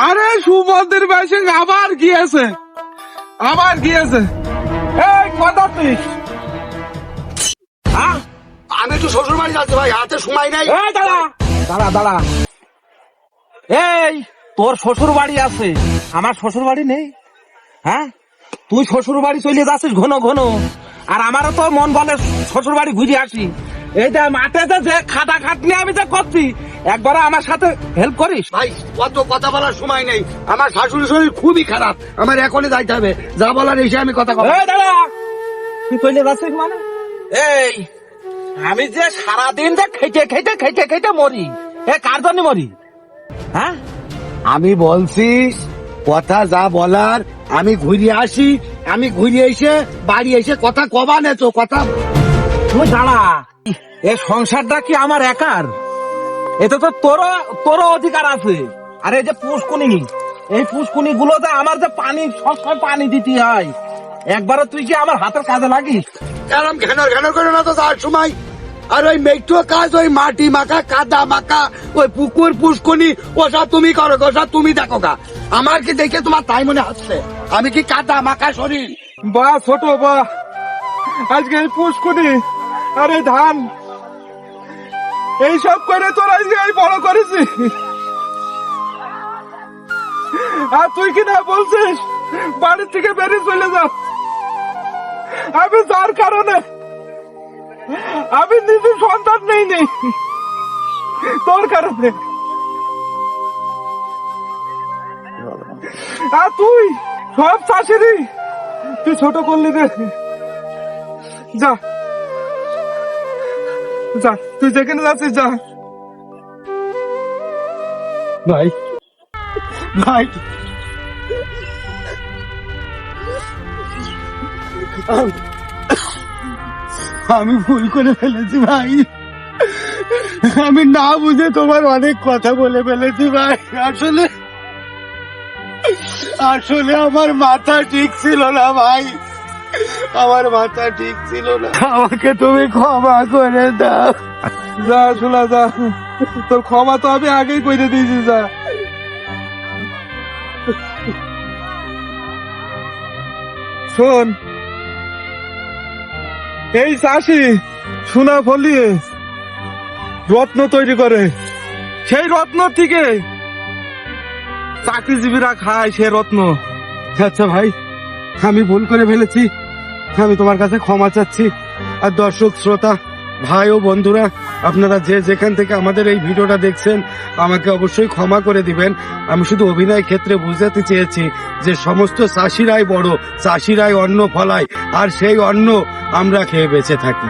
আরে সুমন্দির বেশে আবার গিয়েছে এই কথা তুই আমি তো শ্বশুর বাড়ি যাচ্ছি ভাই, হাতে সময় নাই। এই দাঁড়া এই তোর শ্বশুর বাড়ি আছে, আমার শ্বশুর বাড়ি নেই। হ্যাঁ, তুই শ্বশুর বাড়ি চলে যাচ্ছিস ঘন ঘন, আর আমারও তো মন বলে শ্বশুর বাড়ি ঘুরে আসি। এইটা মাঠে যে খাটা খাটনি আমি যে করছি, একবার আমার সাথে হেল্প করিস। ভাই অত কথা বলার সময় নেই, আমার শাশুড়ি শরীর খুবই খারাপ, আমার এখনই যাইতে হবে। যা বলার এসে আমি কথা বলবো। এই দাঁড়া, তুই চলে যাচ্ছিস মানে? এই আমি যে সারাদিন যে খেটে মরি, কার জন্য মরি? হ্যাঁ, আমি বলছি কথা যা বলার, আমি ঘুরে আসি, আমি ঘুরে এসে বাড়ি এসে কথা কবা নেছো কথা। তুই দাঁড়া, এ সংসারটা কি আমার একার? এতে তো তোরও অধিকার আছে। আর এই যে পুষ্কুনি, এই পুষ্কুনি গুলো যে আমার যে পানি সবসময় পানি দিতে হয়, একবারও তুই কি আমার হাতের কাজে লাগিস? এরম ঘেনর করে না তো যাওয়ার সময়। আর ওই মেট্রো কাজ, ওই মাটি মাখা কাদা মাখা, ওই পুকুর পুষ্কনি, ওসব তুমি করো, ওসব তুমি দেখো গা। আমার কি দেখে তোমার তাই মনে হচ্ছে আমি কি কাদা মাখা শরীর? বা ছোট বা, আজকে এই পুষ্কুনি আর এই ধান এইসব করে তোর আজকে এই বড় করেছি, আর তুই কিনা বলছিস বাড়ি থেকে বেরিয়ে চলে যা। আমি যার কারণে আমি নিজে সন্তান নেই তোর কারণে। আর তুই সব চাষেরই তুই ছোট করলি রে। যা যা, তুই যেখানে যাচ্ছিস যা। ভাই ভাই আমি ভুল করে ফেলেছি ভাই, আমি না বুঝে তোমার অনেক কথা বলে ফেলেছি ভাই। আসলে আমার মাথা ঠিক ছিল না ভাই, আমার মাথা ঠিক ছিল না, আমাকে তুমি ক্ষমা করে দাও। যা শোনা যা, তোর ক্ষমা তো আমি আগেই করে দিয়েছি। যা, শোন, এই চাষি সোনা ফলিয়ে রত্ন তৈরি করে, সেই রত্ন থেকে চাকরিজীবীরা খায় সে রত্ন। আচ্ছা ভাই, আমি ভুল করে ফেলেছি, আমি তোমার কাছে ক্ষমা চাচ্ছি। আর দর্শক শ্রোতা ভাই ও বন্ধুরা, আপনারা যে যেখান থেকে আমাদের এই ভিডিওটা দেখছেন, আমাকে অবশ্যই ক্ষমা করে দিবেন। আমি শুধু অভিনয় ক্ষেত্রে বুঝাতে চেয়েছি যে সমস্ত চাষিরাই বড়, চাষিরাই অন্ন ফলায়, আর সেই অন্ন আমরা খেয়ে বেঁচে থাকি।